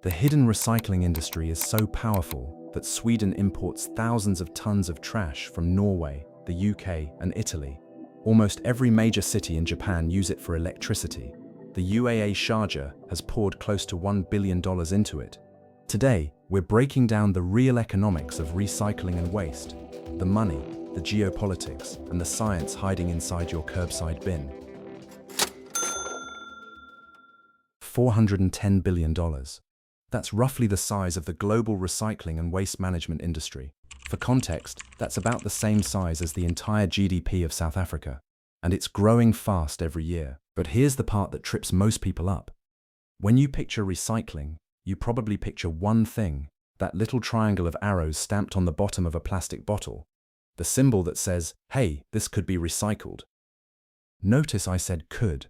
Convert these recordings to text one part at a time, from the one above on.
The hidden recycling industry is so powerful that Sweden imports thousands of tons of trash from Norway, the UK, and Italy. Almost every major city in Japan use it for electricity. The UAE Sharjah has poured close to $1 billion into it. Today, we're breaking down the real economics of recycling and waste, the money, the geopolitics, and the science hiding inside your curbside bin. $410 billion. That's roughly the size of the global recycling and waste management industry. For context, that's about the same size as the entire GDP of South Africa. And it's growing fast every year. But here's the part that trips most people up. When you picture recycling, you probably picture one thing, that little triangle of arrows stamped on the bottom of a plastic bottle. The symbol that says, hey, this could be recycled. Notice I said could,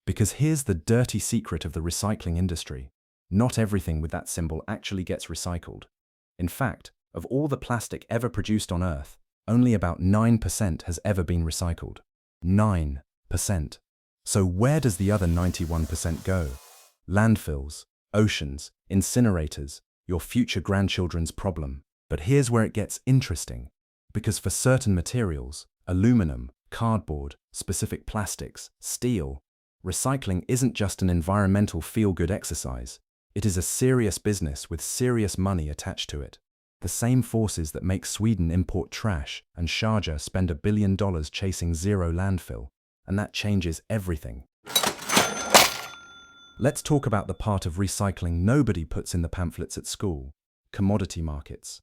because here's the dirty secret of the recycling industry. Not everything with that symbol actually gets recycled. In fact, of all the plastic ever produced on Earth, only about 9% has ever been recycled. 9%. So where does the other 91% go? Landfills, oceans, incinerators, your future grandchildren's problem. But here's where it gets interesting. Because for certain materials, aluminum, cardboard, specific plastics, steel, recycling isn't just an environmental feel-good exercise. It is a serious business with serious money attached to it. The same forces that make Sweden import trash and Sharjah spend $1 billion chasing zero landfill. And that changes everything. Let's talk about the part of recycling nobody puts in the pamphlets at school: commodity markets.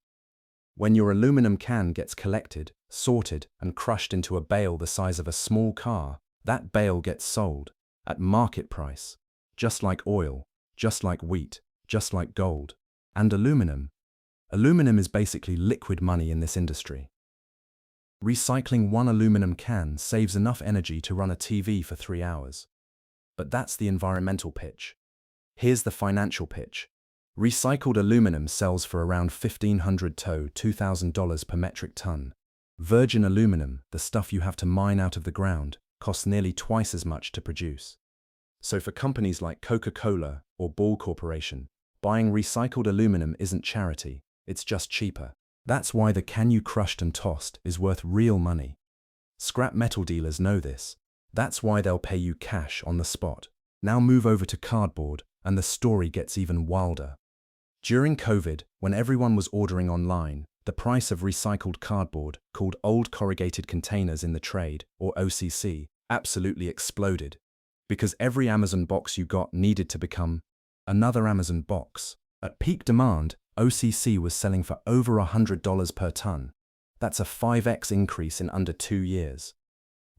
When your aluminum can gets collected, sorted, and crushed into a bale the size of a small car, that bale gets sold at market price, just like oil, just like wheat, just like gold. And aluminum. Aluminum is basically liquid money in this industry. Recycling one aluminum can saves enough energy to run a TV for 3 hours. But that's the environmental pitch. Here's the financial pitch. Recycled aluminum sells for around $1,500 to $2,000 per metric ton. Virgin aluminum, the stuff you have to mine out of the ground, costs nearly twice as much to produce. So for companies like Coca-Cola or Ball Corporation, buying recycled aluminum isn't charity, it's just cheaper. That's why the can you crushed and tossed is worth real money. Scrap metal dealers know this. That's why they'll pay you cash on the spot. Now move over to cardboard, and the story gets even wilder. During COVID, when everyone was ordering online, the price of recycled cardboard, called old corrugated containers in the trade, or OCC, absolutely exploded. Because every Amazon box you got needed to become another Amazon box. At peak demand, OCC was selling for over $100 per ton. That's a 5x increase in under 2 years.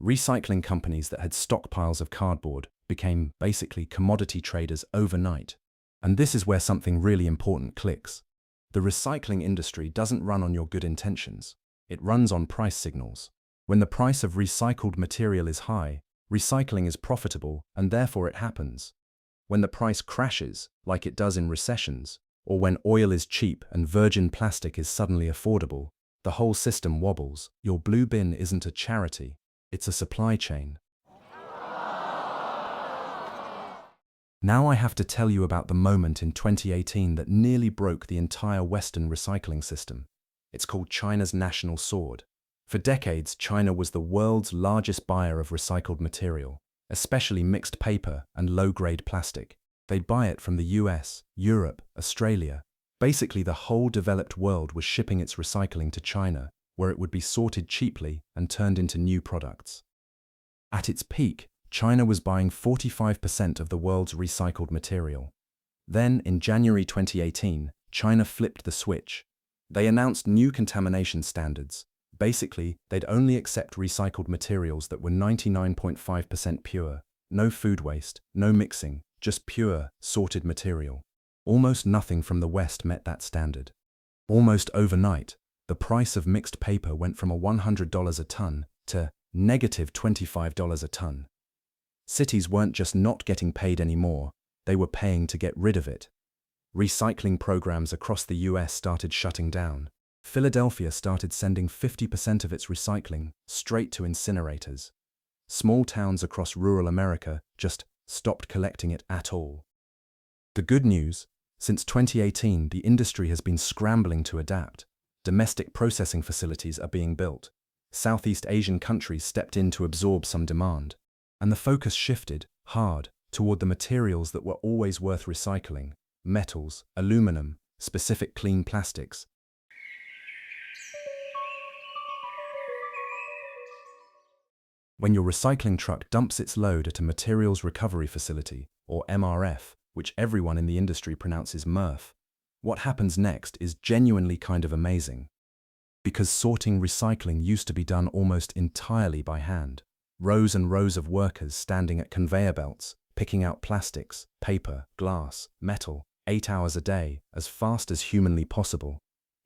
Recycling companies that had stockpiles of cardboard became basically commodity traders overnight. And this is where something really important clicks. The recycling industry doesn't run on your good intentions. It runs on price signals. When the price of recycled material is high, recycling is profitable, and therefore it happens. When the price crashes, like it does in recessions, or when oil is cheap and virgin plastic is suddenly affordable, the whole system wobbles. Your blue bin isn't a charity, it's a supply chain. Now I have to tell you about the moment in 2018 that nearly broke the entire Western recycling system. It's called China's national sword. For decades, China was the world's largest buyer of recycled material, especially mixed paper and low-grade plastic. They'd buy it from the US, Europe, Australia. Basically, the whole developed world was shipping its recycling to China, where it would be sorted cheaply and turned into new products. At its peak, China was buying 45% of the world's recycled material. Then, in January 2018, China flipped the switch. They announced new contamination standards. Basically, they'd only accept recycled materials that were 99.5% pure. No food waste, no mixing, just pure, sorted material. Almost nothing from the West met that standard. Almost overnight, the price of mixed paper went from $100 a ton to -$25 a ton. Cities weren't just not getting paid anymore, they were paying to get rid of it. Recycling programs across the US started shutting down. Philadelphia started sending 50% of its recycling straight to incinerators. Small towns across rural America just stopped collecting it at all. The good news, Since 2018, the industry has been scrambling to adapt. Domestic processing facilities are being built. Southeast Asian countries stepped in to absorb some demand. And the focus shifted, hard, toward the materials that were always worth recycling: metals, aluminum, specific clean plastics. When your recycling truck dumps its load at a materials recovery facility, or MRF, which everyone in the industry pronounces MRF, what happens next is genuinely kind of amazing. Because sorting recycling used to be done almost entirely by hand. Rows and rows of workers standing at conveyor belts, picking out plastics, paper, glass, metal, 8 hours a day, as fast as humanly possible.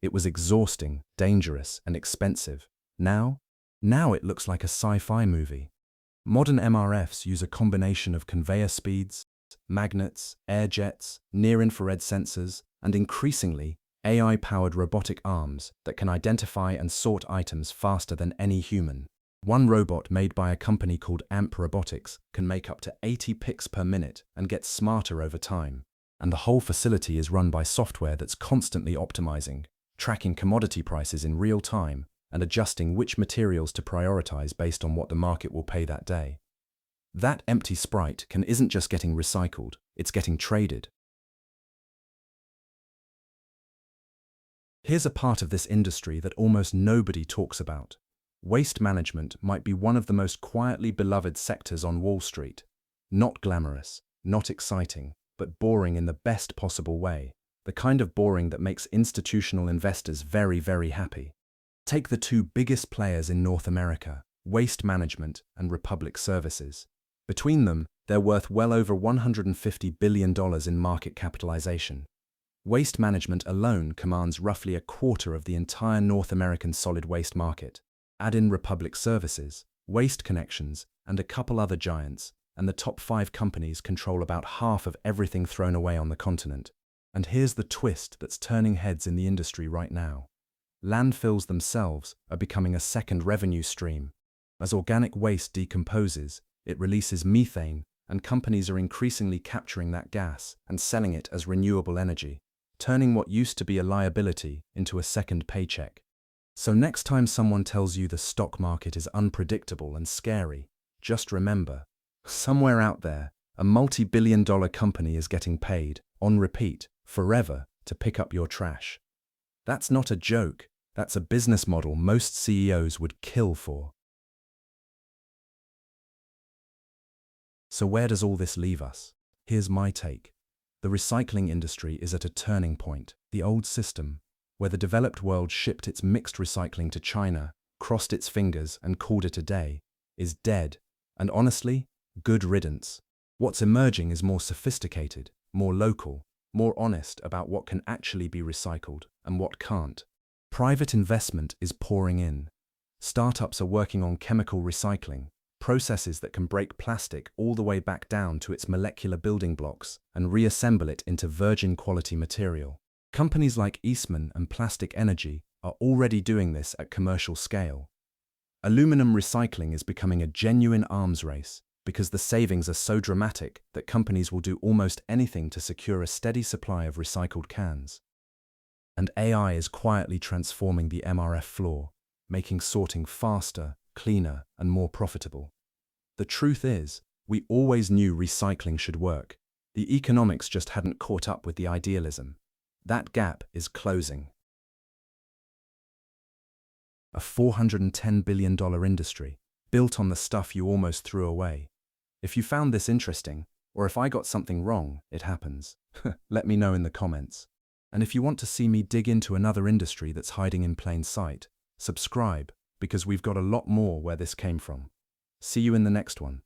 It was exhausting, dangerous, and expensive. Now it looks like a sci-fi movie. Modern MRFs use a combination of conveyor speeds, magnets, air jets, near-infrared sensors, and increasingly, AI-powered robotic arms that can identify and sort items faster than any human. One robot made by a company called AMP Robotics can make up to 80 picks per minute and get smarter over time. And the whole facility is run by software that's constantly optimizing, tracking commodity prices in real time, and adjusting which materials to prioritize based on what the market will pay that day. That empty Sprite isn't just getting recycled, it's getting traded. Here's a part of this industry that almost nobody talks about. Waste management might be one of the most quietly beloved sectors on Wall Street. Not glamorous, not exciting, but boring in the best possible way. The kind of boring that makes institutional investors very, very happy. Take the two biggest players in North America, Waste Management and Republic Services. Between them, they're worth well over $150 billion in market capitalization. Waste Management alone commands roughly a quarter of the entire North American solid waste market. Add in Republic Services, Waste Connections, and a couple other giants, and the top 5 companies control about half of everything thrown away on the continent. And here's the twist that's turning heads in the industry right now. Landfills themselves are becoming a second revenue stream. As organic waste decomposes, it releases methane, and companies are increasingly capturing that gas and selling it as renewable energy, turning what used to be a liability into a second paycheck. So next time someone tells you the stock market is unpredictable and scary, just remember, somewhere out there, a multi-billion-dollar company is getting paid, on repeat, forever, to pick up your trash. That's not a joke, that's a business model most CEOs would kill for. So where does all this leave us? Here's my take. The recycling industry is at a turning point. The old system, where the developed world shipped its mixed recycling to China, crossed its fingers and called it a day, is dead. And honestly, good riddance. What's emerging is more sophisticated, more local, more honest about what can actually be recycled and what can't. Private investment is pouring in. Startups are working on chemical recycling, processes that can break plastic all the way back down to its molecular building blocks and reassemble it into virgin quality material. Companies like Eastman and Plastic Energy are already doing this at commercial scale. Aluminum recycling is becoming a genuine arms race because the savings are so dramatic that companies will do almost anything to secure a steady supply of recycled cans. And AI is quietly transforming the MRF floor, making sorting faster, cleaner, and more profitable. The truth is, we always knew recycling should work. The economics just hadn't caught up with the idealism. That gap is closing. A $410 billion industry, built on the stuff you almost threw away. If you found this interesting, or if I got something wrong, it happens. Let me know in the comments. And if you want to see me dig into another industry that's hiding in plain sight, subscribe, because we've got a lot more where this came from. See you in the next one.